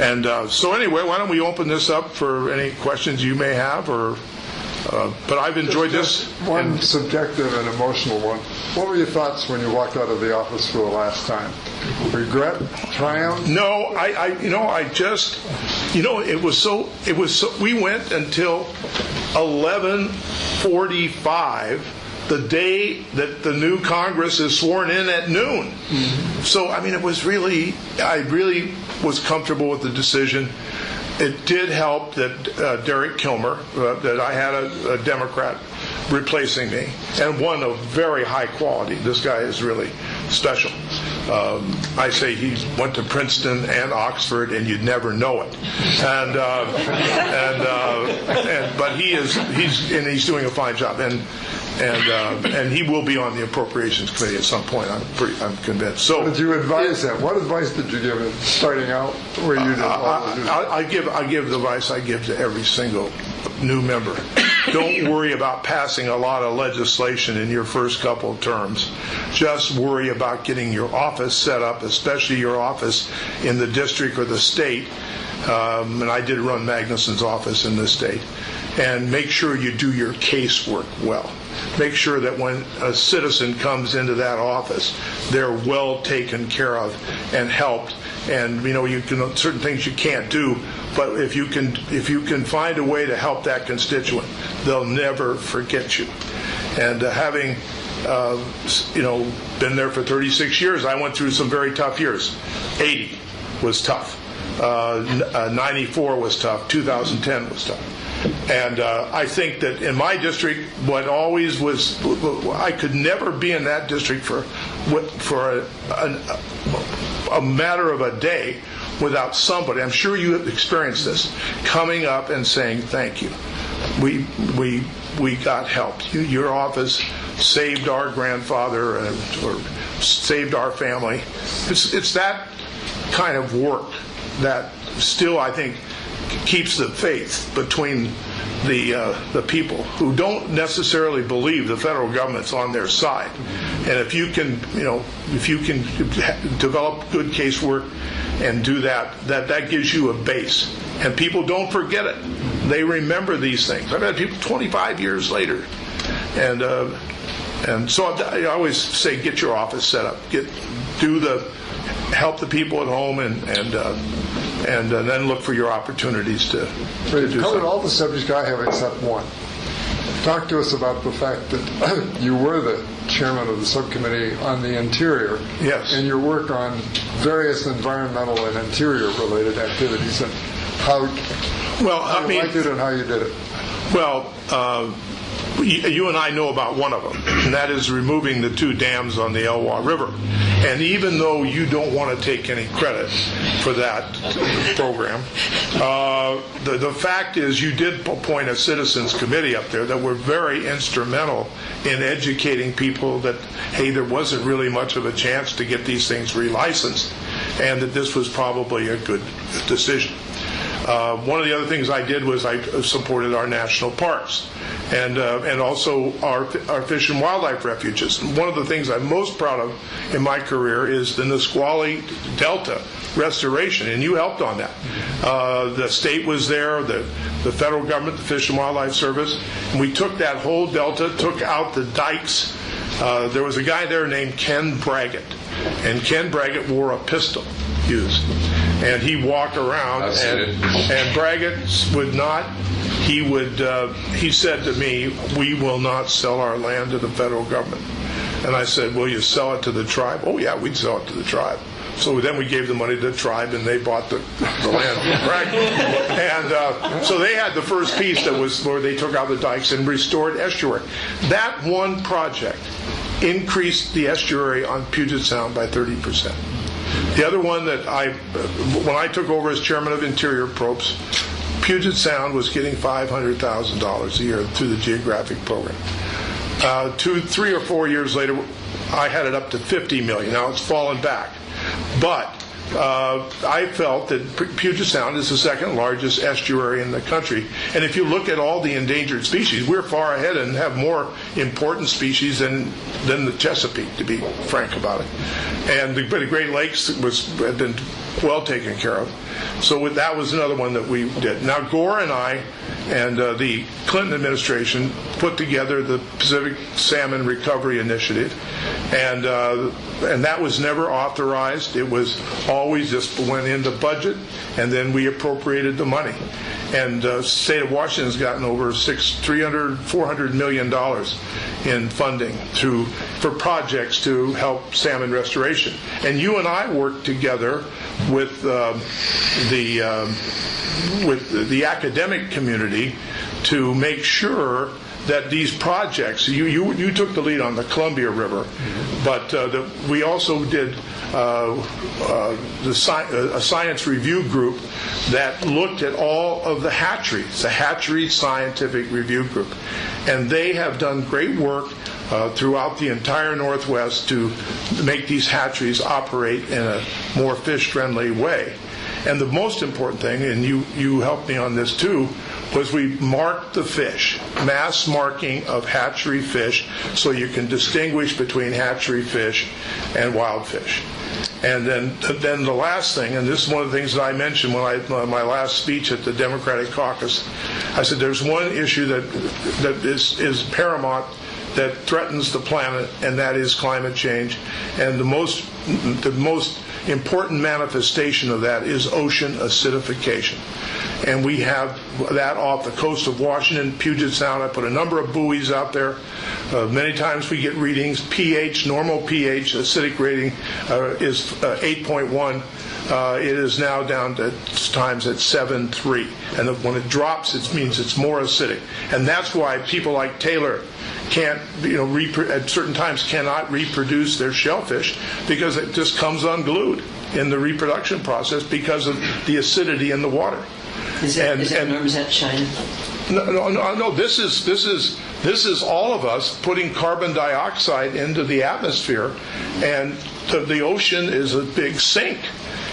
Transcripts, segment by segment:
And so anyway, why don't we open this up for any questions you may have, or but I've enjoyed this. One subjective and emotional one. What were your thoughts when you walked out of the office for the last time? Regret? Triumph? No, it was so. We went until 11:45. The day that the new Congress is sworn in at noon. Mm-hmm. So, I mean, I really was comfortable with the decision. It did help that Derek Kilmer, that I had a Democrat replacing me, and one of very high quality. This guy is really special. I say he went to Princeton and Oxford, and you'd never know it. But he's doing a fine job, and he will be on the Appropriations Committee at some point. I'm convinced. So, what did you advise him? What advice did you give him starting out? Where you did? I give the advice I give to every single new member. Don't worry about passing a lot of legislation in your first couple of terms. Just worry about getting your office set up, especially your office in the district or the state. And I did run Magnuson's office in the state. And make sure you do your casework well. Make sure that when a citizen comes into that office, they're well taken care of and helped. And you can certain things you can't do, but if you can find a way to help that constituent, they'll never forget you. And having been there for 36 years, I went through some very tough years. 80 was tough. 94 was tough. 2010 was tough. And I think that in my district, what always was, I could never be in that district for a matter of a day without somebody, I'm sure you have experienced this, coming up and saying thank you. We got help. Your office saved our grandfather or saved our family. It's that kind of work that still, I think, keeps the faith between the people who don't necessarily believe the federal government's on their side. And if you can develop good casework and do that gives you a base. And people don't forget it. They remember these things. I've had people 25 years later, and so I always say, get your office set up, help the people at home, and then look for your opportunities to do You've covered something. all the subjects I have except one. Talk to us about the fact that you were the chairman of the subcommittee on the interior. Yes. And your work on various environmental and interior-related activities, and how you liked it and how you did it. Well, you and I know about one of them, and that is removing the 2 dams on the Elwha River. And even though you don't want to take any credit for that program, the fact is you did appoint a citizens committee up there that were very instrumental in educating people that, hey, there wasn't really much of a chance to get these things relicensed, and that this was probably a good decision. One of the other things I did was I supported our national parks and also our fish and wildlife refuges. One of the things I'm most proud of in my career is the Nisqually Delta restoration, and you helped on that. The state was there, the federal government, the Fish and Wildlife Service, and we took that whole delta, took out the dikes. There was a guy there named Ken Braggett, and Ken Braggett wore a pistol used. And he walked around, and Braggett would not. He said to me, "We will not sell our land to the federal government." And I said, "Will you sell it to the tribe?" "Oh yeah, we'd sell it to the tribe." So then we gave the money to the tribe, and they bought the land from Braggett. And so they had the first piece that was where they took out the dikes and restored estuary. That one project increased the estuary on Puget Sound by 30%. The other one that when I took over as chairman of Interior Probes, Puget Sound was getting $500,000 a year through the geographic program. 3 or 4 years later, I had it up to $50 million. Now it's fallen back. But I felt that Puget Sound is the second largest estuary in the country. And if you look at all the endangered species, we're far ahead and have more important species than the Chesapeake, to be frank about it. And the Great Lakes had been well taken care of. So that was another one that we did. Now, Gore and I and the Clinton administration put together the Pacific Salmon Recovery Initiative, and that was never authorized. It was always just went into budget, and then we appropriated the money. And the state of Washington has gotten over $400 million in funding for projects to help salmon restoration. And you and I worked together with the academic community to make sure that these projects, you took the lead on the Columbia River, but we also did a science review group that looked at all of the hatcheries, the Hatchery Scientific Review Group. And they have done great work throughout the entire Northwest to make these hatcheries operate in a more fish-friendly way. And the most important thing, and you helped me on this too, was we marked the fish, mass marking of hatchery fish, so you can distinguish between hatchery fish and wild fish. And then the last thing, and this is one of the things that I mentioned when my last speech at the Democratic caucus, I said there's one issue that is paramount that threatens the planet, and that is climate change. And the most important manifestation of that is ocean acidification. And we have that off the coast of Washington, Puget Sound. I put a number of buoys out there. Many times we get readings. pH, normal pH, acidic rating is 8.1. It is now down to times at 7.3. And when it drops, it means it's more acidic. And that's why people like Taylor can't, at certain times cannot reproduce their shellfish, because it just comes unglued in the reproduction process because of the acidity in the water. Is that China? No. This is all of us putting carbon dioxide into the atmosphere, and the ocean is a big sink,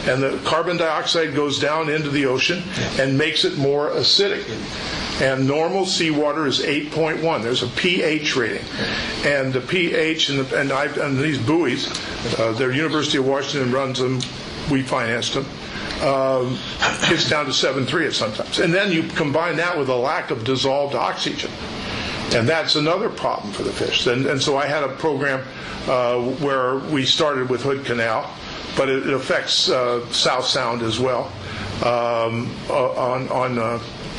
and the carbon dioxide goes down into the ocean and makes it more acidic. And normal seawater is 8.1. There's a pH rating, and the pH and these buoys, the University of Washington runs them. We financed them. It's down to 7.3 at sometimes. And then you combine that with a lack of dissolved oxygen, and that's another problem for the fish. And so I had a program where we started with Hood Canal, but it affects South Sound as well,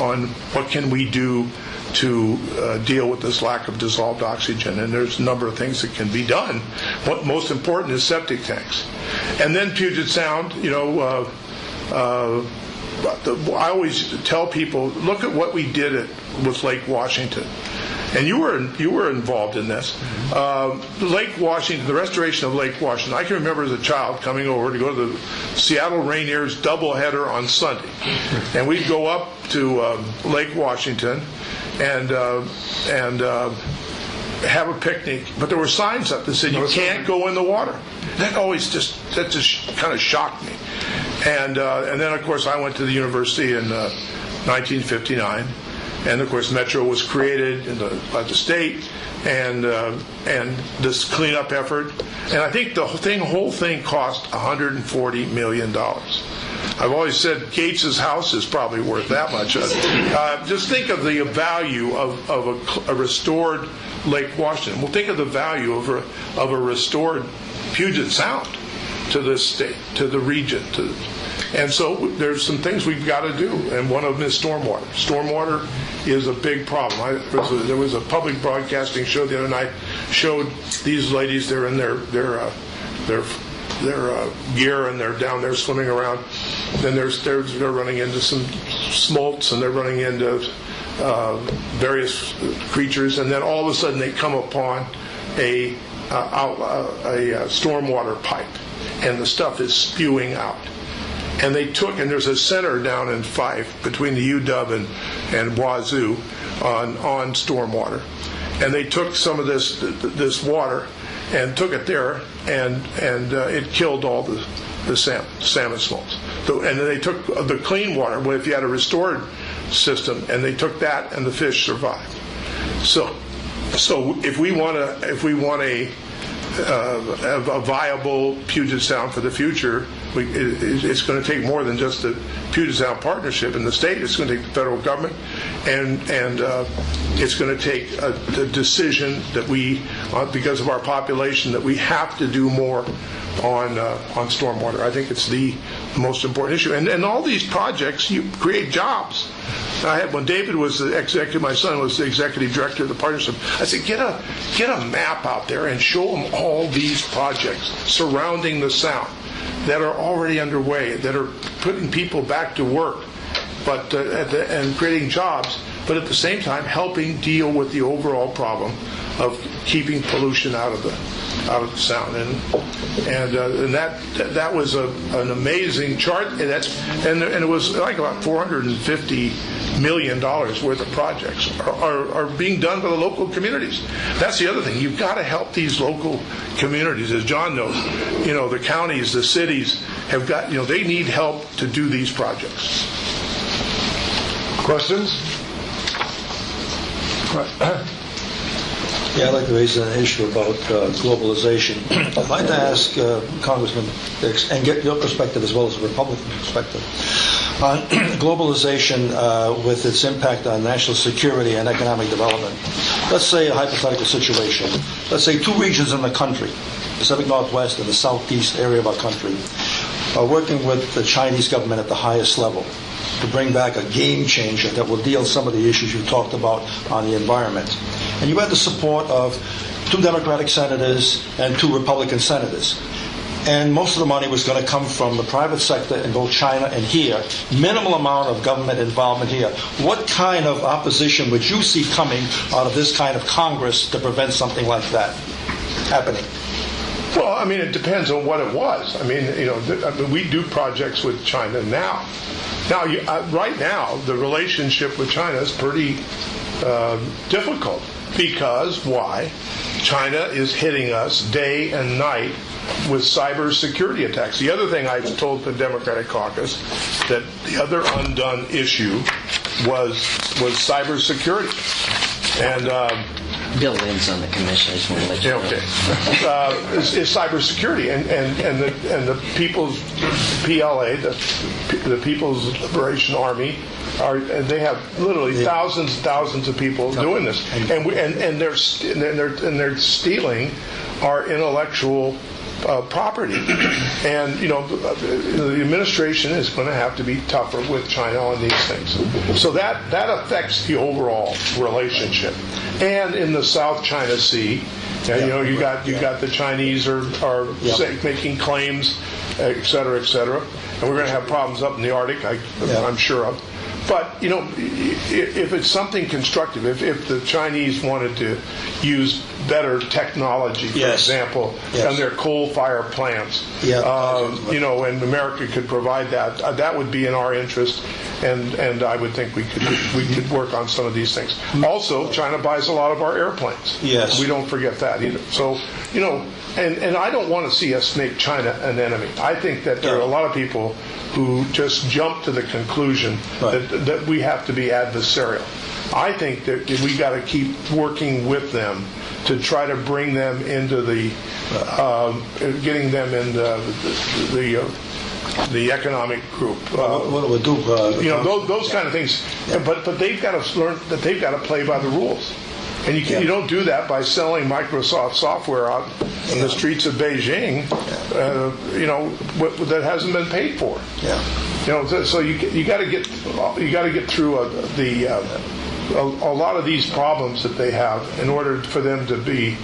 on what can we do to deal with this lack of dissolved oxygen. And there's a number of things that can be done. What most important is septic tanks. And then Puget Sound, I always tell people, look at what we did with Lake Washington. And you were involved in this. Lake Washington, the restoration of Lake Washington. I can remember as a child coming over to go to the Seattle Rainiers doubleheader on Sunday, and we'd go up to Lake Washington and have a picnic. But there were signs up that said you can't go in the water. That just kind of shocked me. And then of course I went to the university in 1959. And of course, Metro was created by the state, and this cleanup effort. And I think the whole thing cost $140 million. I've always said Gates's house is probably worth that much. Just think of the value of a restored Lake Washington. Well, think of the value of a restored Puget Sound to this state, to the region, and so there's some things we've got to do, and one of them is stormwater. Stormwater is a big problem. There was a public broadcasting show the other night, showed these ladies, they're in their gear, and they're down there swimming around. Then they're running into some smolts, and they're running into various creatures, and then all of a sudden they come upon a stormwater pipe, and the stuff is spewing out. And there's a center down in Fife between the UW and Wazoo on stormwater. And they took some of this water and took it there, and it killed all the salmon smolts. And then they took the clean water, well, if you had a restored system, and they took that, and the fish survived. So if we want a viable Puget Sound for the future, it's going to take more than just the Puget Sound Partnership in the state. It's going to take the federal government, and it's going to take a decision that we, because of our population, that we have to do more on stormwater. I think it's the most important issue. And all these projects, you create jobs. When David was the executive, my son was the executive director of the partnership, I said, get a map out there and show them all these projects surrounding the Sound that are already underway, that are putting people back to work, but and creating jobs, but at the same time helping deal with the overall problem of keeping pollution out of the Sound. And that was an amazing chart, and it was like about $450 million worth of projects are being done by the local communities. That's the other thing. You've got to help these local communities. As John knows, the counties, the cities have got, they need help to do these projects. Questions? Yeah, I'd like to raise an issue about globalization. I'd like to ask Congressman Dix, and get your perspective as well as a Republican perspective, on globalization with its impact on national security and economic development. Let's say a hypothetical situation. Let's say two regions in the country, the Pacific Northwest and the Southeast area of our country, are working with the Chinese government at the highest level to bring back a game changer that will deal with some of the issues you talked about on the environment. And you had the support of 2 Democratic senators and 2 Republican senators. And most of the money was going to come from the private sector in both China and here. Minimal amount of government involvement here. What kind of opposition would you see coming out of this kind of Congress to prevent something like that happening? Well, I mean, it depends on what it was. I mean, we do projects with China now. Now, right now, the relationship with China is pretty difficult because why? China is hitting us day and night with cyber security attacks. The other thing I told the Democratic caucus, that the other undone issue was cyber security. And Bill Lynn's on the commission. I just want to let you know. Okay. Is cybersecurity and the People's PLA, the People's Liberation Army, they have literally thousands of people doing this, and they're stealing our intellectual property, and the administration is going to have to be tougher with China on these things. So that affects the overall relationship. And in the South China Sea, you got the Chinese are making claims, et cetera, and we're going to have problems up in the Arctic, I'm sure of. But, if it's something constructive, if the Chinese wanted to use better technology, for example, on their coal-fired plants, and America could provide that, that would be in our interest, and I would think we could work on some of these things. Also, China buys a lot of our airplanes. Yes. We don't forget that either. So, and I don't want to see us make China an enemy. I think that there are a lot of people who just jump to the conclusion that we have to be adversarial. I think that we got to keep working with them to try to bring them into getting them in the economic group. What it would do, those kind of things. But they've got to learn that they've got to play by the rules. And you don't do that by selling Microsoft software out in the streets of Beijing, that hasn't been paid for. So you got to get through a lot of these problems that they have in order for them to be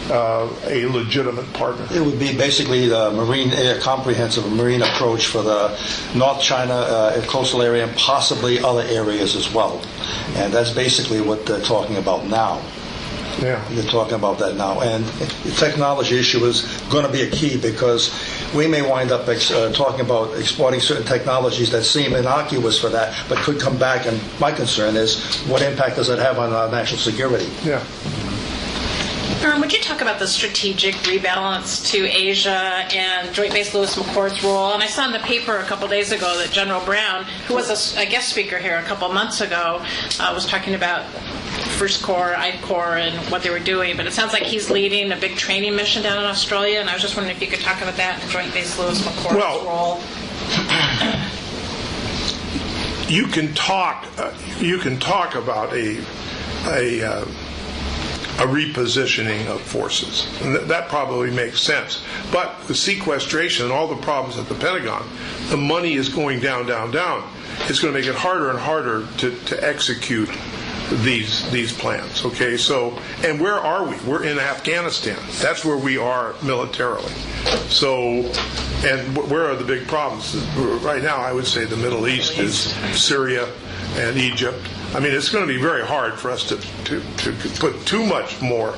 a legitimate partner. It would be basically the comprehensive marine approach for the North China coastal area and possibly other areas as well. And that's basically what they're talking about now. Yeah. They're talking about that now. And the technology issue is going to be a key because we may wind up talking about exporting certain technologies that seem innocuous for that, but could come back. And my concern is, what impact does it have on our national security? Yeah. Would you talk about the strategic rebalance to Asia and Joint Base Lewis McChord's role? And I saw in the paper a couple days ago that General Brown, who was a guest speaker here a couple months ago, was talking about First Corps, I Corps, and what they were doing. But it sounds like he's leading a big training mission down in Australia, and I was just wondering if you could talk about that and Joint Base Lewis McChord's role. You can talk about a repositioning of forces, and that probably makes sense. But with sequestration and all the problems at the Pentagon, the money is going down, down, down. It's going to make it harder and harder to execute these plans. Okay, so, and where are we? We're in Afghanistan. That's where we are militarily. So, and where are the big problems? Right now, I would say the Middle East is Syria and Egypt. I mean, it's going to be very hard for us to put too much more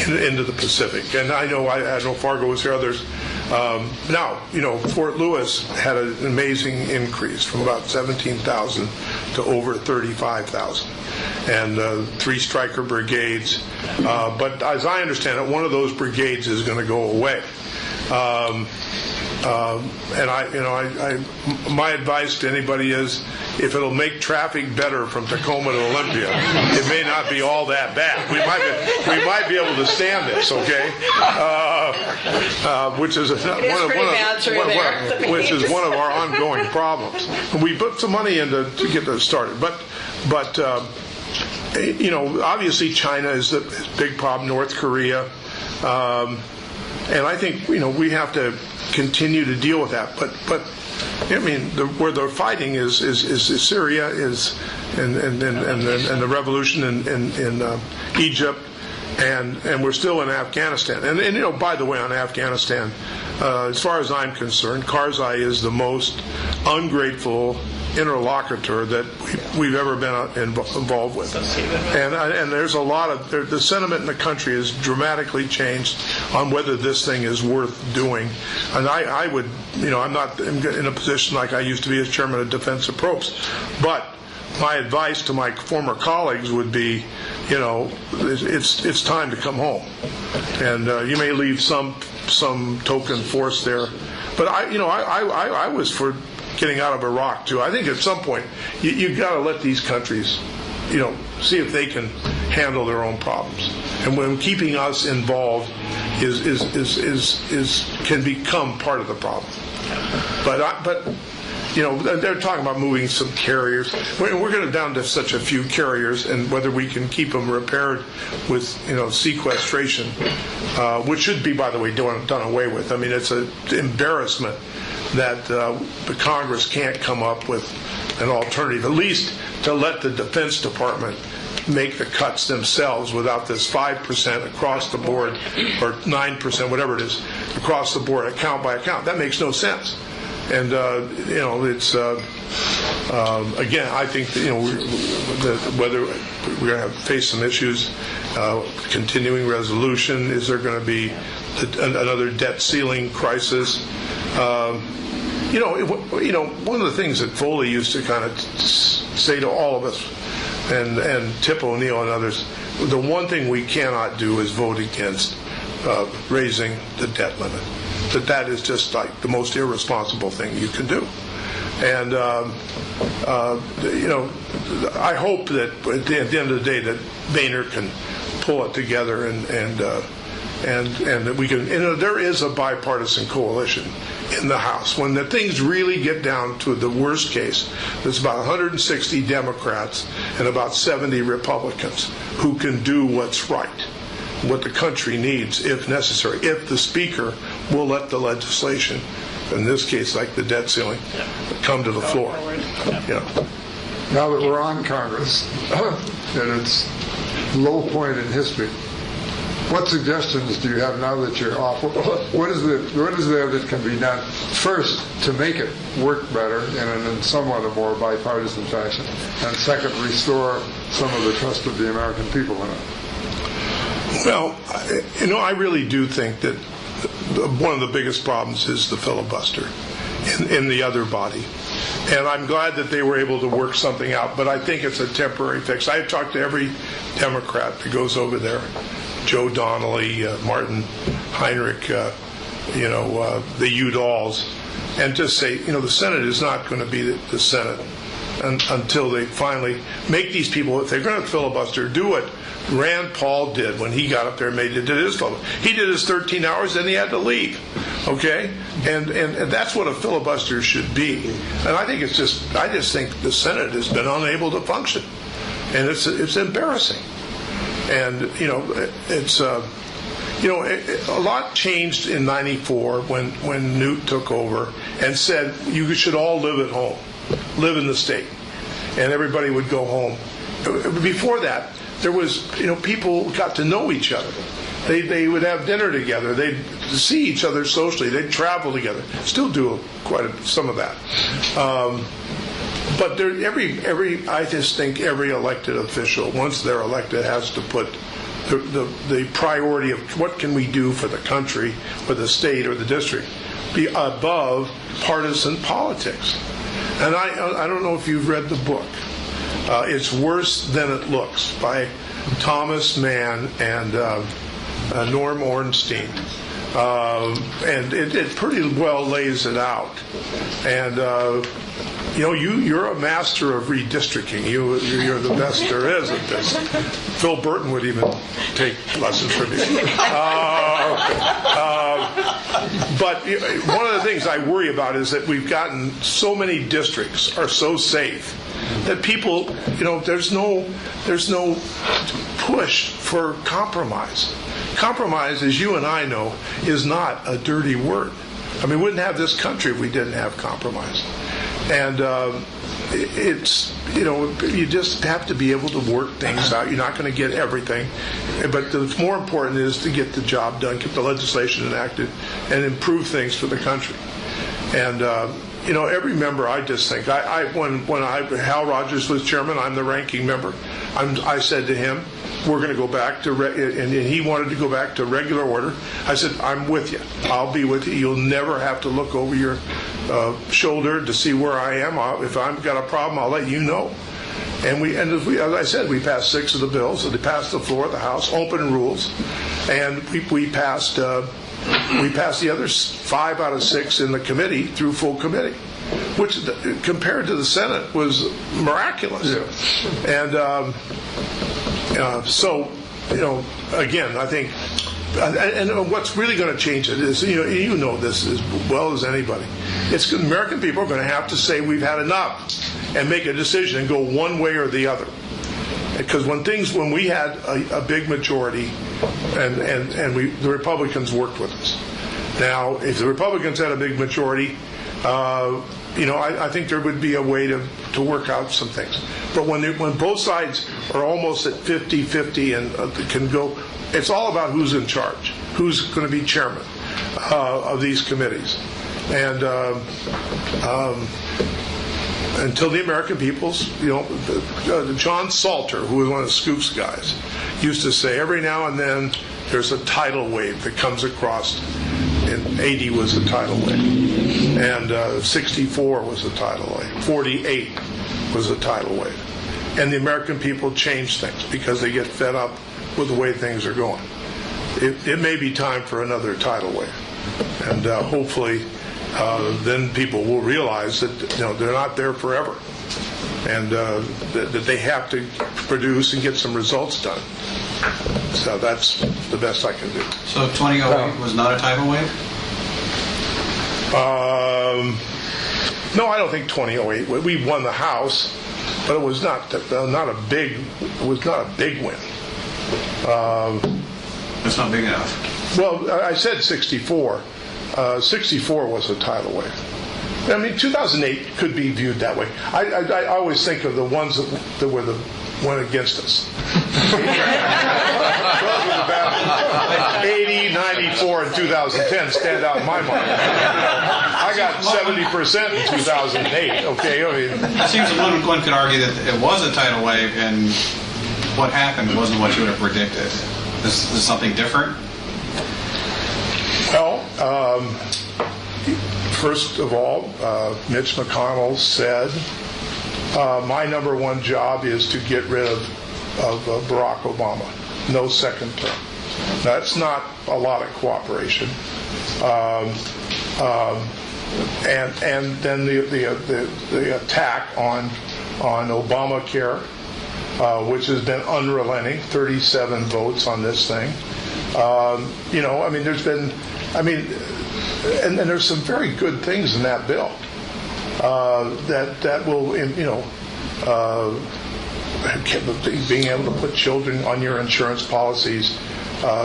into the Pacific. And I know Fargo was here, others. Now, Fort Lewis had an amazing increase from about 17,000 to over 35,000. And 3 Stryker brigades. But as I understand it, one of those brigades is going to go away. And my advice to anybody is, if it'll make traffic better from Tacoma to Olympia, it may not be all that bad. We might be able to stand this, okay? Which is one of our ongoing problems. We put some money into to get this started, but obviously China is a big problem. North Korea. And I think we have to continue to deal with that. But I mean, where they're fighting is Syria, and the revolution in Egypt, and we're still in Afghanistan. And by the way, on Afghanistan, as far as I'm concerned, Karzai is the most ungrateful interlocutor that we've ever been involved with. And there's a lot of, the sentiment in the country has dramatically changed on whether this thing is worth doing. And I would, I'm not in a position like I used to be as chairman of Defense Approps, but my advice to my former colleagues would be, it's time to come home. And you may leave some token force there, but I was for getting out of Iraq too. I think at some point you got to let these countries, see if they can handle their own problems. And when keeping us involved can become part of the problem. But they're talking about moving some carriers. We're going to down to such a few carriers, and whether we can keep them repaired with sequestration, which should be, by the way, done away with. I mean, it's an embarrassment that the Congress can't come up with an alternative, at least to let the Defense Department make the cuts themselves without this 5% across the board, or 9%, whatever it is, across the board, account by account. That makes no sense. And it's again, I think whether we're going to face some issues, continuing resolution, is there going to be another debt ceiling crisis? One of the things that Foley used to kind of say to all of us, and Tip O'Neill and others, the one thing we cannot do is vote against raising the debt limit. That is just like the most irresponsible thing you can do. And I hope that at the end of the day that Boehner can pull it together and that we can. There is a bipartisan coalition in the House. When the things really get down to the worst case, there's about 160 Democrats and about 70 Republicans who can do what's right, what the country needs if necessary, if the Speaker will let the legislation, in this case like the debt ceiling, come to the floor. Now that we're on Congress, and its low point in history, what suggestions do you have now that you're off? What is there that can be done, first, to make it work better in somewhat a more bipartisan fashion, and second, restore some of the trust of the American people in it? Well, I really do think that one of the biggest problems is the filibuster in the other body. And I'm glad that they were able to work something out, but I think it's a temporary fix. I've talked to every Democrat that goes over there. Joe Donnelly, Martin Heinrich, the Udalls, and just say, the Senate is not going to be the Senate until they finally make these people, if they're going to filibuster, do what Rand Paul did when he got up there and did his filibuster. He did his 13 hours, then he had to leave. Okay? And that's what a filibuster should be. And I just think the Senate has been unable to function. And it's embarrassing. And, it's... a lot changed in '94 when Newt took over and said you should all live at home, live in the state, and everybody would go home. Before that, there was, people got to know each other. They would have dinner together. They'd see each other socially. They'd travel together. Still do some of that. But I just think every elected official, once they're elected, has to put the priority of what can we do for the country, for the state or the district, be above partisan politics. And I don't know if you've read the book. It's Worse Than It Looks by Thomas Mann and Norm Ornstein. And it pretty well lays it out. And you're a master of redistricting. You're the best there is at this. Phil Burton would even take lessons from you. But one of the things I worry about is that we've gotten so many districts are so safe that people, there's no push for compromise. Compromise, as you and I know, is not a dirty word. I mean, we wouldn't have this country if we didn't have compromise. And it's, you just have to be able to work things out. You're not going to get everything. But the more important is to get the job done, get the legislation enacted, and improve things for the country. And, every member, I just think, when Hal Rogers was chairman, I'm the ranking member. I said to him, we're going to go back to, and he wanted to go back to regular order. I said, I'm with you. I'll be with you. You'll never have to look over your shoulder to see where I am. If I've got a problem, I'll let you know. And as I said, we passed 6 of the bills. So they passed the floor of the House, open rules, and we passed the other 5 out of 6 in the committee through full committee, which compared to the Senate was miraculous. Yeah. And so, again, I think, and what's really going to change it is, you know this as well as anybody. It's American people are going to have to say we've had enough and make a decision and go one way or the other. Because when we had a big majority, and the Republicans worked with us. Now, if the Republicans had a big majority, I think there would be a way to work out some things. But when both sides are almost at 50-50 and can go, it's all about who's in charge, who's going to be chairman of these committees. And until the American peoples, John Salter, who was one of the Scoops guys, used to say every now and then there's a tidal wave that comes across. In 80 was a tidal wave, and 64 was a tidal wave, 48 was a tidal wave. And the American people change things because they get fed up with the way things are going. It may be time for another tidal wave, and hopefully then people will realize that they're not there forever, and that they have to produce and get some results done. So that's the best I can do. So 2008 was not a tidal wave? No, I don't think 2008. We won the House, but it was not a big win. It's not big enough. Well, I said 64. 64 was a tidal wave. I mean, 2008 could be viewed that way. I always think of the ones that went against us. Those were the bad ones. 80, 94, and 2010 stand out in my mind. I got 70% in 2008. Okay, I mean, it seems that one could argue that it was a tidal wave, and what happened wasn't what you would have predicted. Is something different? Well, first of all, Mitch McConnell said, my #1 job is to get rid of Barack Obama. No second term. That's not a lot of cooperation. And then the attack on Obamacare, which has been unrelenting, 37 votes on this thing. There's been, and there's some very good things in that bill that will, being able to put children on your insurance policies.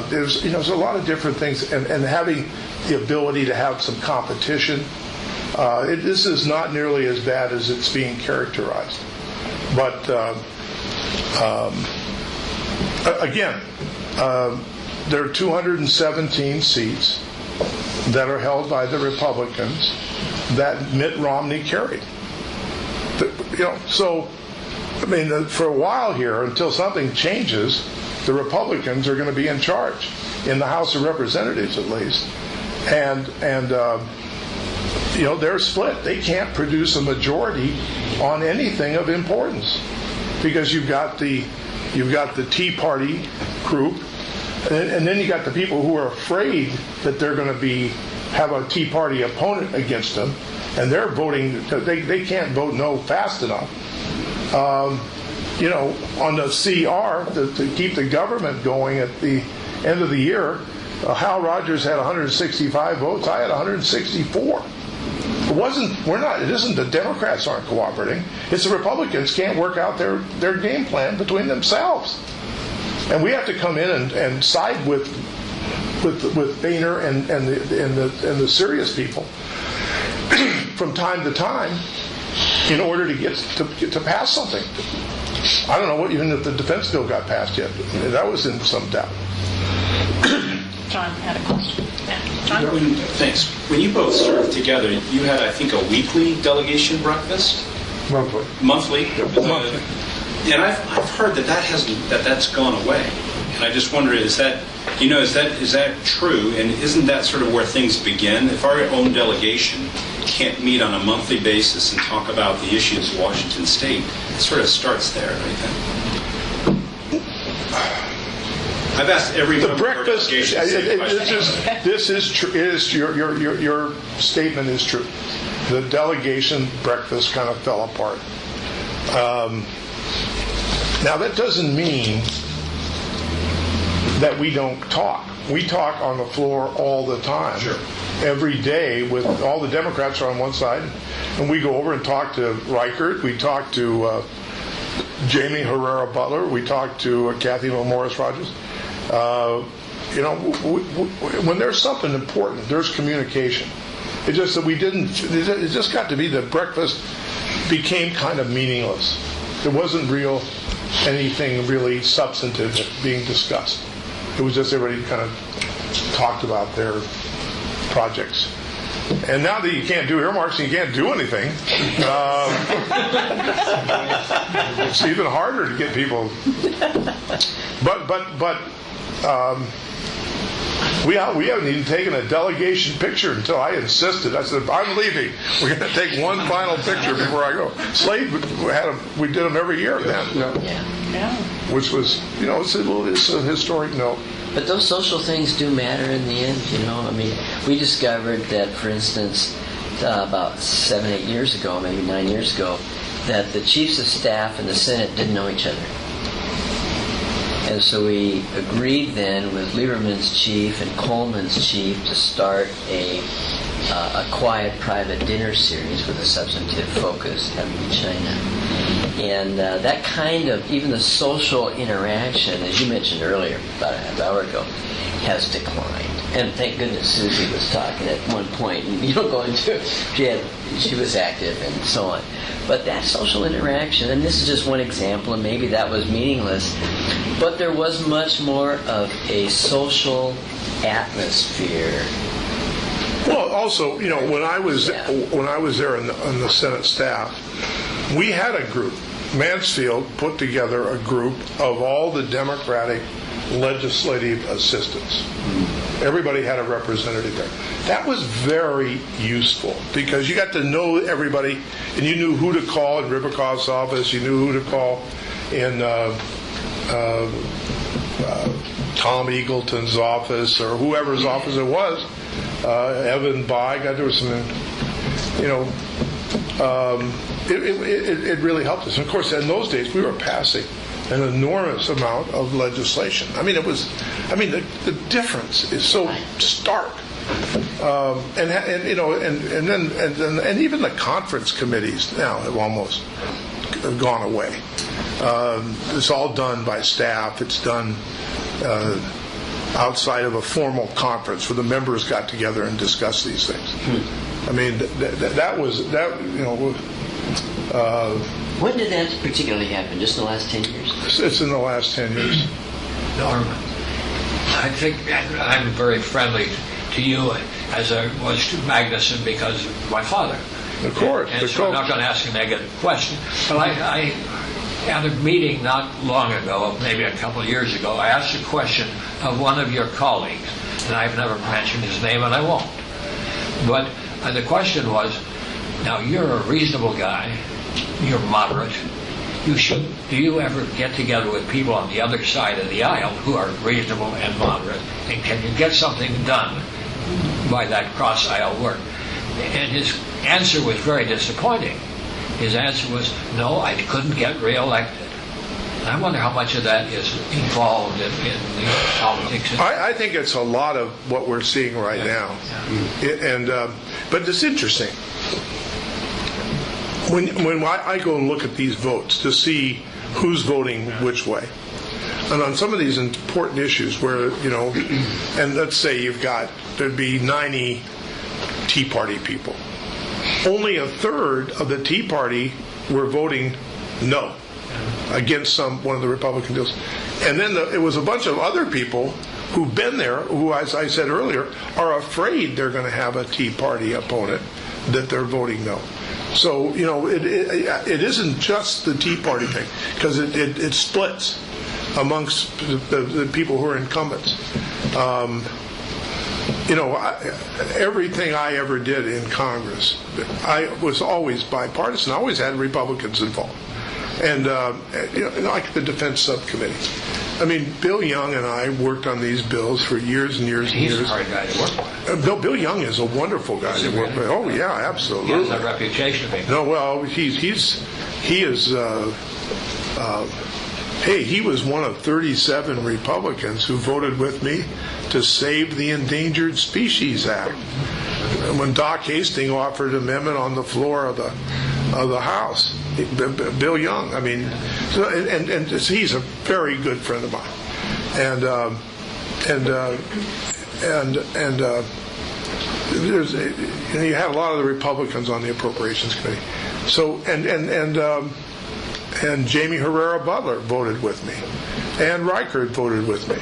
There's a lot of different things, and having the ability to have some competition. This is not nearly as bad as it's being characterized. But again, there are 217 seats that are held by the Republicans that Mitt Romney carried. So, for a while here, until something changes, the Republicans are going to be in charge in the House of Representatives, at least, and they're split. They can't produce a majority on anything of importance because you've got the Tea Party group, and then you got the people who are afraid that they're going to have a Tea Party opponent against them, and they're voting. They can't vote no fast enough. On the CR to keep the government going at the end of the year, Hal Rogers had 165 votes. I had 164. It isn't the Democrats aren't cooperating. It's the Republicans can't work out their game plan between themselves. And we have to come in and side with Boehner and the serious people from time to time in order to get to pass something. I don't know even if the defense bill got passed yet. That was in some doubt. John had a question. Yeah. John? Thanks. When you both served together, you had, I think, a weekly delegation breakfast? Monthly. Monthly? Monthly. And I've heard that's gone away. And I just wonder, is that true? And isn't that sort of where things begin? If our own delegation can't meet on a monthly basis and talk about the issues of Washington State, it sort of starts there, don't you think? I've asked every the breakfast. This is true. Your statement is true. The delegation breakfast kind of fell apart. Now that doesn't mean that we don't talk. We talk on the floor all the time. Sure. Every day with all the Democrats are on one side, and we go over and talk to Reichert. We talk to Jamie Herrera Butler. We talk to Kathy Morris Rogers. When there's something important, there's communication. It's just that we didn't. It just got to be that breakfast became kind of meaningless. There wasn't anything really substantive being discussed. It was just everybody kind of talked about their projects. And now that you can't do earmarks and you can't do anything, it's even harder to get people. But we haven't even taken a delegation picture until I insisted. I said, I'm leaving. We're going to take one final picture before I go. Slade we did them every year then. Yeah. Which was, it's a historic note. But those social things do matter in the end, we discovered that, for instance, about 7-8 years ago, maybe 9 years ago, that the chiefs of staff in the Senate didn't know each other. And so we agreed then with Lieberman's chief and Coleman's chief to start a quiet private dinner series with a substantive focus having in China. And that kind of, even the social interaction, as you mentioned earlier, about a half hour ago, has declined. And thank goodness Susie was talking at one point, and you don't go into it. She was active and so on. But that social interaction, and this is just one example, and maybe that was meaningless, but there was much more of a social atmosphere. Well, also, when I was there in the Senate staff, we had a group. Mansfield put together a group of all the Democratic legislative assistants. Everybody had a representative there. That was very useful because you got to know everybody, and you knew who to call in Ribicoff's office. You knew who to call in Tom Eagleton's office or whoever's office it was, Evan By, there was some, it really helped us. And of course, in those days, we were passing an enormous amount of legislation. I mean, the difference is so stark. And even the conference committees now have almost gone away. It's all done by staff. It's done outside of a formal conference where the members got together and discussed these things. I mean, that was. When did that particularly happen? Just in the last 10 years? It's in the last 10 years. Norm, I think I'm very friendly to you as I was to Magnuson because of my father. Of course. And so I'm not going to ask a negative question. But I at a meeting not long ago, maybe a couple of years ago, I asked a question of one of your colleagues, and I've never mentioned his name, and I won't. But the question was, now you're a reasonable guy, you're moderate, do you ever get together with people on the other side of the aisle who are reasonable and moderate, and can you get something done by that cross-aisle work? And his answer was very disappointing. His answer was, no, I couldn't get reelected. And I wonder how much of that is involved in the politics. I think it's a lot of what we're seeing right now. But it's interesting. When I go and look at these votes to see who's voting which way, and on some of these important issues where, and let's say there'd be 90 Tea Party people. Only a third of the Tea Party were voting no against one of the Republican deals. And then it was a bunch of other people who've been there, who, as I said earlier, are afraid they're going to have a Tea Party opponent, that they're voting no. So, it isn't just the Tea Party thing, because it splits amongst the people who are incumbents. Everything I ever did in Congress, I was always bipartisan. I always had Republicans involved. And, like the Defense Subcommittee. I mean, Bill Young and I worked on these bills for years and years and years. He's a hard guy to work with. No, Bill Young is a wonderful guy to work with. Oh, yeah, absolutely. He has a reputation of being. No, well, he was one of 37 Republicans who voted with me to save the Endangered Species Act. When Doc Hastings offered an amendment on the floor of the House, Bill Young. I mean, and he's a very good friend of mine, and there's you had a lot of the Republicans on the Appropriations Committee. So and Jamie Herrera Butler voted with me, and Reichert voted with me.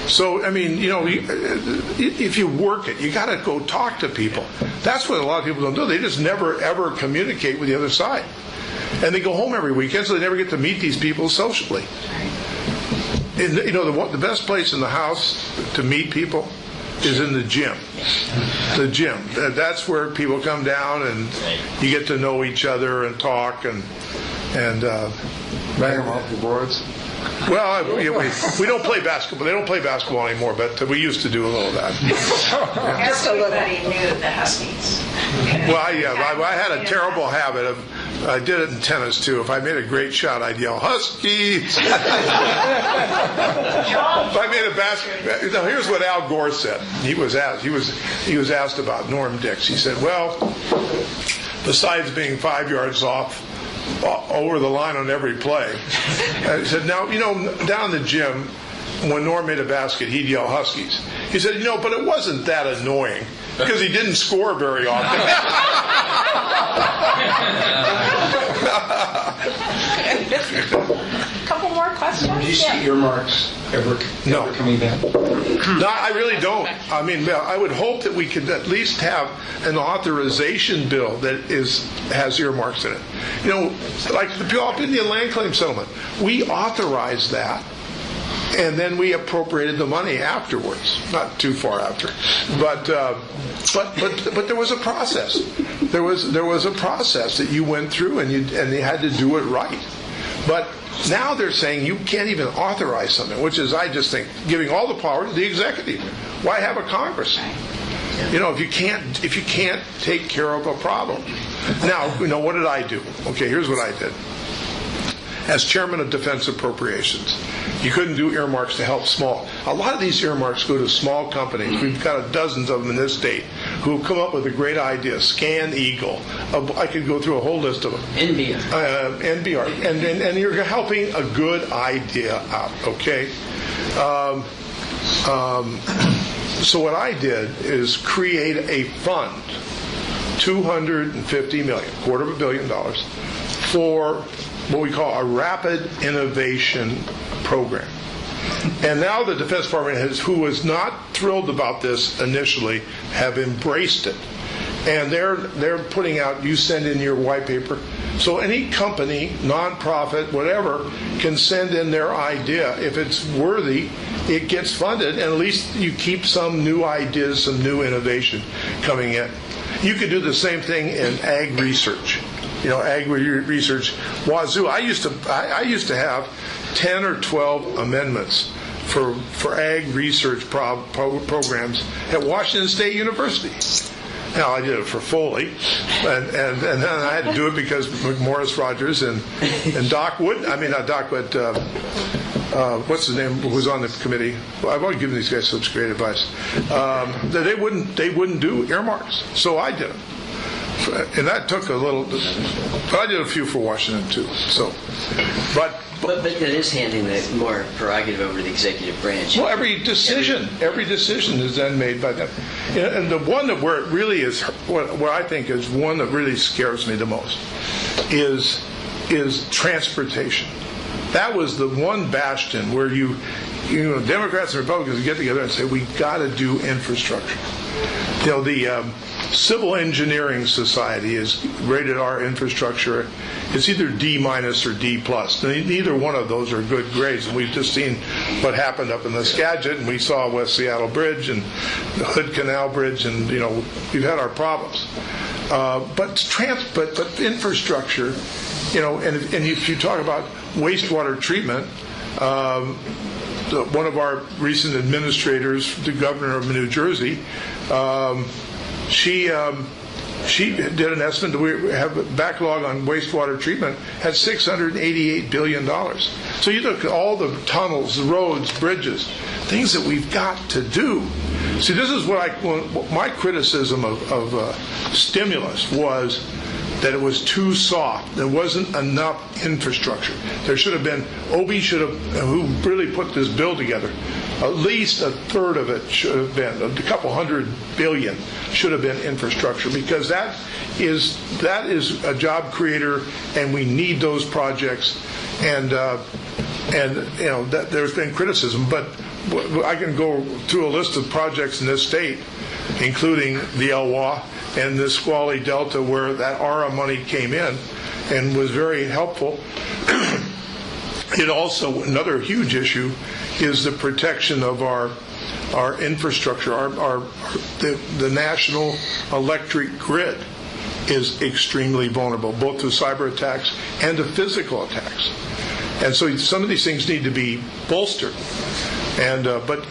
So, I mean, if you work it, you got to go talk to people. That's what a lot of people don't do. They just never, ever communicate with the other side. And they go home every weekend, so they never get to meet these people socially. And, the best place in the house to meet people is in the gym. The gym. That's where people come down and you get to know each other and talk and bang them off the boards. Well, we don't play basketball. They don't play basketball anymore, but we used to do a little of that. Everybody knew the Huskies. Well, I had a terrible habit of, I did it in tennis too. If I made a great shot, I'd yell, Huskies! If I made a basket, now here's what Al Gore said. He was asked about Norm Dix. He said, well, besides being 5 yards off over the line on every play, he said, now, down in the gym, when Norm made a basket, he'd yell Huskies. He said, but it wasn't that annoying because he didn't score very often. Couple more questions? Do you see earmarks ever coming back? No, I really don't. I mean, I would hope that we could at least have an authorization bill that has earmarks in it. Like the Indian land claim settlement, we authorized that, and then we appropriated the money afterwards. Not too far after, but there was a process. There was a process that you went through, and you had to do it right. But now they're saying you can't even authorize something, which is, I just think, giving all the power to the executive. Why have a Congress? If you can't take care of a problem. Now, what did I do? Okay, here's what I did. As chairman of Defense Appropriations, you couldn't do earmarks to help small. A lot of these earmarks go to small companies. We've got dozens of them in this state who have come up with a great idea. Scan Eagle. I could go through a whole list of them. NBR. And you're helping a good idea out, okay? So what I did is create a fund, $250 million, $250 million, for what we call a rapid innovation program. And now the Defense Department who was not thrilled about this initially, have embraced it. And they're putting out, you send in your white paper. So any company, nonprofit, whatever, can send in their idea. If it's worthy, it gets funded, and at least you keep some new ideas, some new innovation coming in. You could do the same thing in ag research. Ag research. Wazoo. I used to have 10 or 12 amendments for ag research programs at Washington State University. Now, I did it for Foley, and then I had to do it because McMorris Rogers and Doc Wood, not Doc, but what's his name, who was on the committee. Well, I've always given these guys such great advice. They wouldn't do earmarks, so I did them. And that took a little, but I did a few for Washington too. So, but that is handing the more prerogative over the executive branch. Well, every decision is then made by them. And the one where it really is, what I think is one that really scares me the most, is transportation. That was the one bastion where Democrats and Republicans get together and say, we got to do infrastructure. The Civil Engineering Society has rated our infrastructure. It's either D- or D+. Neither one of those are good grades. And we've just seen what happened up in the Skagit, and we saw West Seattle Bridge and the Hood Canal Bridge, and we've had our problems. But infrastructure, and if you talk about wastewater treatment, one of our recent administrators, the governor of New Jersey, she did an estimate that we have a backlog on wastewater treatment at $688 billion. So you look at all the tunnels, the roads, bridges, things that we've got to do. See, this is what my criticism of stimulus was, that it was too soft. There wasn't enough infrastructure. There should have been, who really put this bill together, at least a third of it should have been, a couple $100 billion should have been infrastructure, because that is a job creator, and we need those projects. And that there's been criticism, but I can go through a list of projects in this state, including the Elwha and the Squally Delta, where that ARA money came in and was very helpful. It also, another huge issue is the protection of our infrastructure. The national electric grid is extremely vulnerable, both to cyber attacks and to physical attacks. And so some of these things need to be bolstered. And but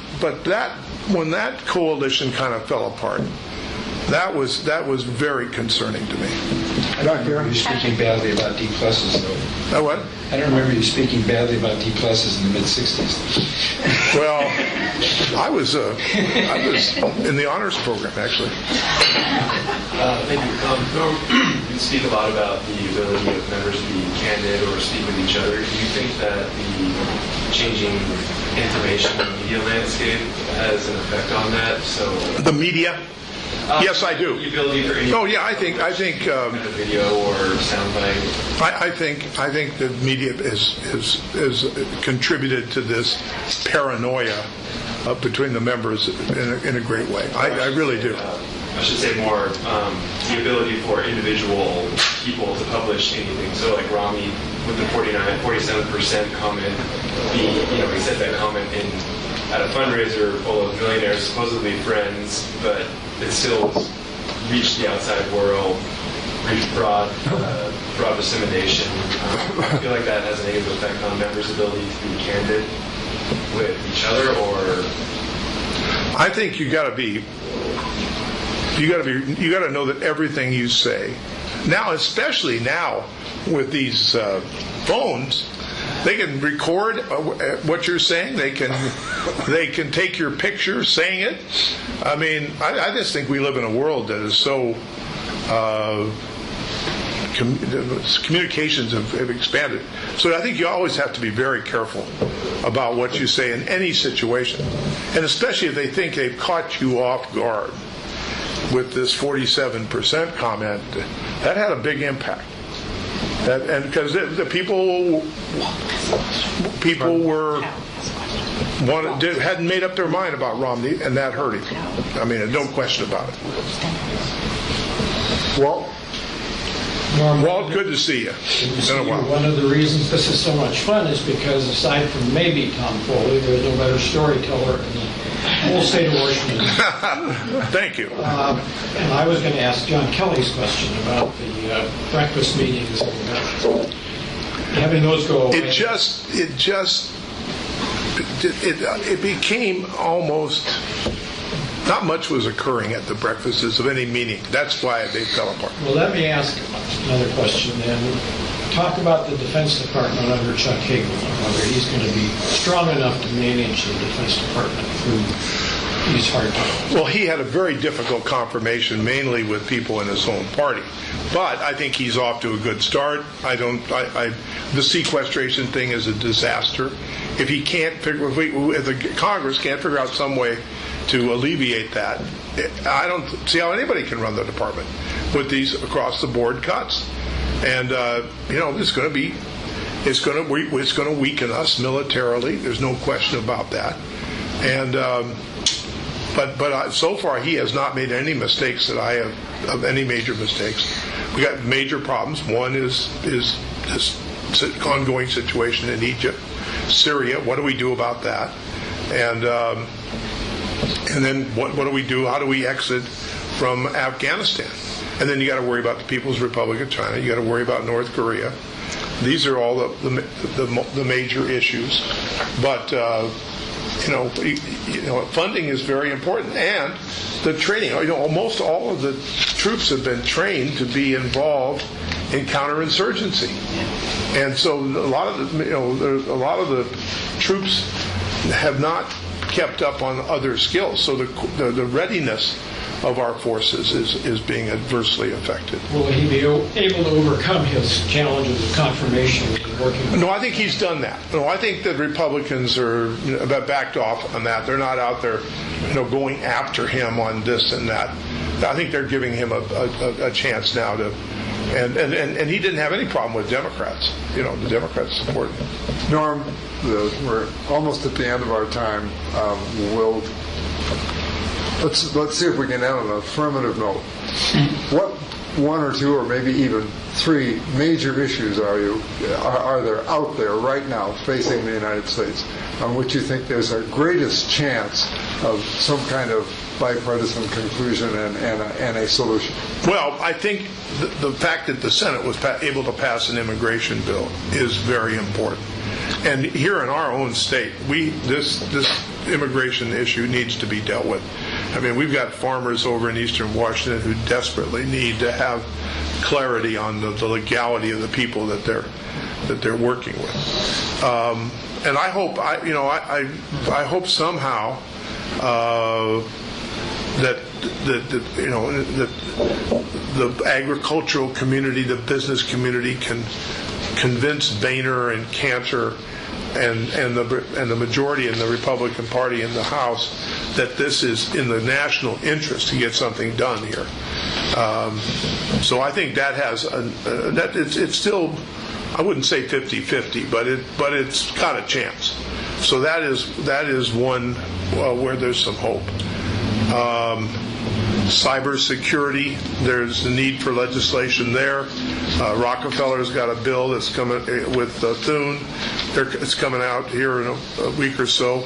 when that coalition kind of fell apart, that was very concerning to me. I don't remember you speaking badly about D pluses, though. What? I don't remember you speaking badly about D pluses in the mid-'60s. Well, I was in the honors program, actually. Thank you. You speak a lot about the ability of members to be candid or speak with each other. Do you think that the changing information media landscape has an effect on that? So the media? Yes, I do. The ability for any I think video or soundbite. I think the media has contributed to this paranoia between the members in a great way. I really do. I should say more the ability for individual people to publish anything. So like Rami with the 47% comment, he said that comment at a fundraiser full of millionaires, supposedly friends, but it still reached the outside world. reach broad dissemination. I feel like that has a negative effect on members' ability to be candid with each other, or I think you got to know that everything you say now, especially now with these phones, they can record what you're saying. They can take your picture saying it. I mean, I just think we live in a world that is so communications have expanded. So I think you always have to be very careful about what you say in any situation, and especially if they think they've caught you off guard with this 47% comment. That had a big impact. And because the people hadn't made up their mind about Romney, and that hurt him. I mean, no question about it. Walt, good to see you. It's been a while. One of the reasons this is so much fun is because aside from maybe Tom Foley, there's no better storyteller in the whole state of Washington. Thank you. And I was going to ask John Kelly's question about the breakfast meetings and having those go away. It became almost, not much was occurring at the breakfasts of any meeting. That's why they fell apart. Well, let me ask another question then. Talk about the Defense Department under Chuck Hagel, whether he's going to be strong enough to manage the Defense Department through these hard times. Well, he had a very difficult confirmation, mainly with people in his own party. But I think he's off to a good start. The sequestration thing is a disaster. If he can't figure, if the Congress can't figure out some way to alleviate that, I don't see how anybody can run the department with these across-the-board cuts. And it's going to weaken us militarily. There's no question about that. And but so far he has not made any mistakes that I have, of any major mistakes. We got major problems. One is this ongoing situation in Egypt, Syria. What do we do about that? And then what do we do? How do we exit from Afghanistan? And then you got to worry about the People's Republic of China. You got to worry about North Korea. These are all the major issues. But funding is very important, and the training. Almost all of the troops have been trained to be involved in counterinsurgency, and so a lot of the troops have not kept up on other skills. So the readiness of our forces is being adversely affected. Will he be able to overcome his challenges of confirmation and working? No, I think he's done that. No, I think the Republicans are backed off on that. They're not out there, going after him on this and that. I think they're giving him a chance now to, and he didn't have any problem with Democrats. The Democrats support him. Norm, we're almost at the end of our time. Let's see if we can end on an affirmative note. What one or two or maybe even three major issues are there out there right now facing the United States on which you think there's a greatest chance of some kind of bipartisan conclusion and a solution? Well, I think the fact that the Senate was able to pass an immigration bill is very important. And here in our own state, this immigration issue needs to be dealt with. I mean, we've got farmers over in eastern Washington who desperately need to have clarity on the legality of the people that they're working with. And I hope I hope somehow that the agricultural community, the business community can convince Boehner and Cantor and the majority in the Republican Party in the House that this is in the national interest to get something done here. So I think that has it's still, I wouldn't say 50-50, but it's got a chance. So that is one where there's some hope. Cybersecurity, there's the need for legislation there. Rockefeller's got a bill that's coming with Thune. It's coming out here in a week or so.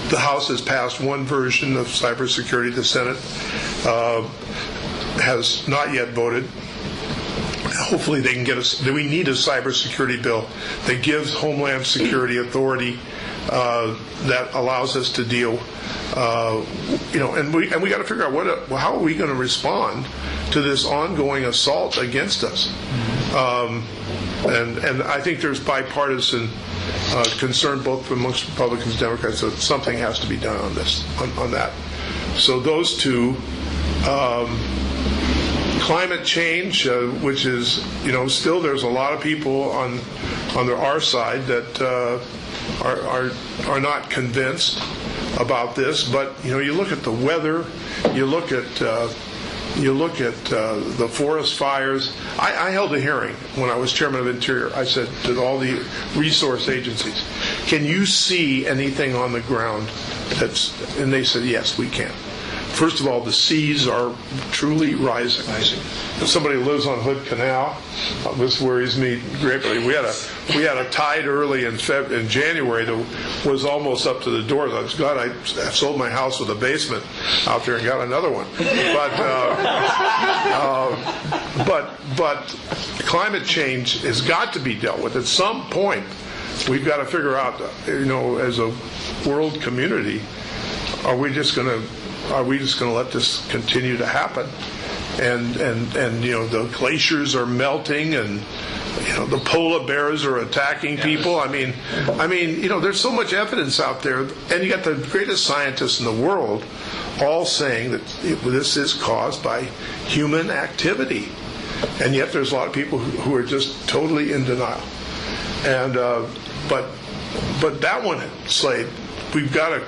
The House has passed one version of cybersecurity. The Senate has not yet voted. hopefully they can get us. We need a cybersecurity bill that gives Homeland Security authority that allows us to deal. And we got to figure out how are we going to respond to this ongoing assault against us. And I think there's bipartisan concern both amongst Republicans and Democrats that something has to be done on this, on that. So those two, climate change, which is, still there's a lot of people on our side that are not convinced about this. But you look at the weather, you look at the forest fires. I held a hearing when I was chairman of Interior. I said to all the resource agencies, can you see anything on the ground and they said, yes, we can. First of all, the seas are truly rising. Somebody who lives on Hood Canal, this worries me greatly. We had a tide early in January that was almost up to the doors. I was glad I sold my house with a basement out there and got another one. But climate change has got to be dealt with. At some point, we've got to figure out, as a world community, are we just going to let this continue to happen? And the glaciers are melting, and the polar bears are attacking people. I mean, there's so much evidence out there, and you got the greatest scientists in the world all saying that this is caused by human activity, and yet there's a lot of people who are just totally in denial. And but that one, Slade, we've got to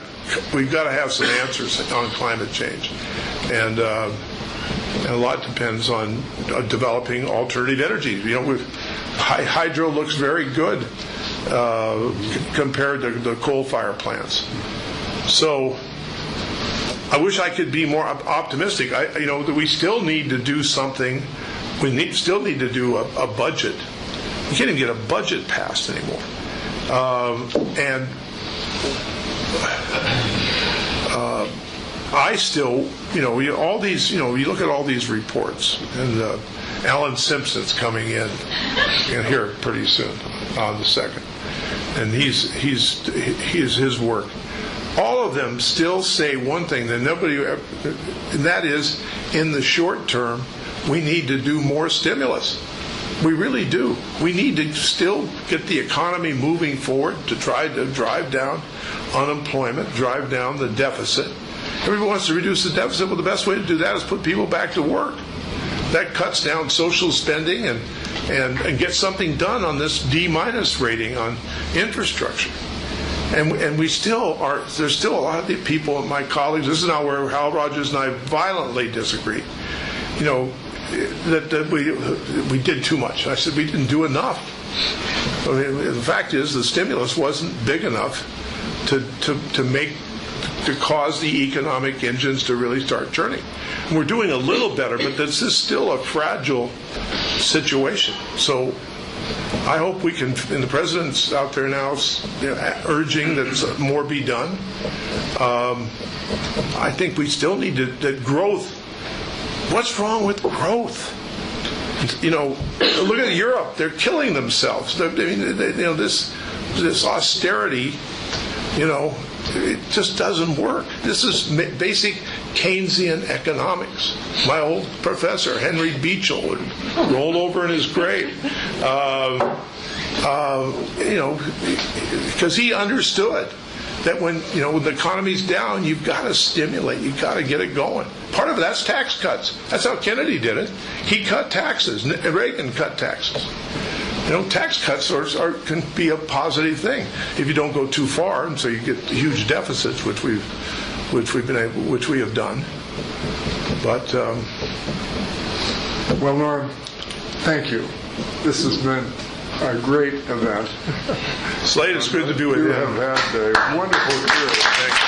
have some answers on climate change, and a lot depends on developing alternative energies. Hydro looks very good compared to the coal-fired plants. So I wish I could be more optimistic. That we still need to do something. We still need to do a budget. You can't even get a budget passed anymore, and. I still, all these, you look at all these reports, and Alan Simpson's coming in here pretty soon on the 2nd, and he's his work. All of them still say one thing that nobody, and that is, in the short term, we need to do more stimulus. We really do. We need to still get the economy moving forward to try to drive down unemployment, drive down the deficit. Everyone wants to reduce the deficit. Well, the best way to do that is put people back to work. That cuts down social spending and get something done on this D- rating on infrastructure. And we still are. There's still a lot of the people, my colleagues. This is now where Hal Rogers and I violently disagree. That we did too much. I said we didn't do enough. I mean, the fact is, the stimulus wasn't big enough to cause the economic engines to really start turning. And we're doing a little better, but this is still a fragile situation. So I hope we can, and the president's out there now urging that more be done. I think we still need that growth. What's wrong with growth? Look at Europe. They're killing themselves. This austerity, it just doesn't work. This is basic Keynesian economics. My old professor, Henry Beecher, would roll over in his grave. Because he understood that when the economy's down, you've got to stimulate, you've got to get it going. Part of that's tax cuts. That's how Kennedy did it. He cut taxes. Reagan cut taxes. Tax cuts can be a positive thing if you don't go too far, and so you get huge deficits, which we have done. But well, Norm, thank you. This has been a great event. Slade, it's good to be with you. You have had a wonderful career. Thank you.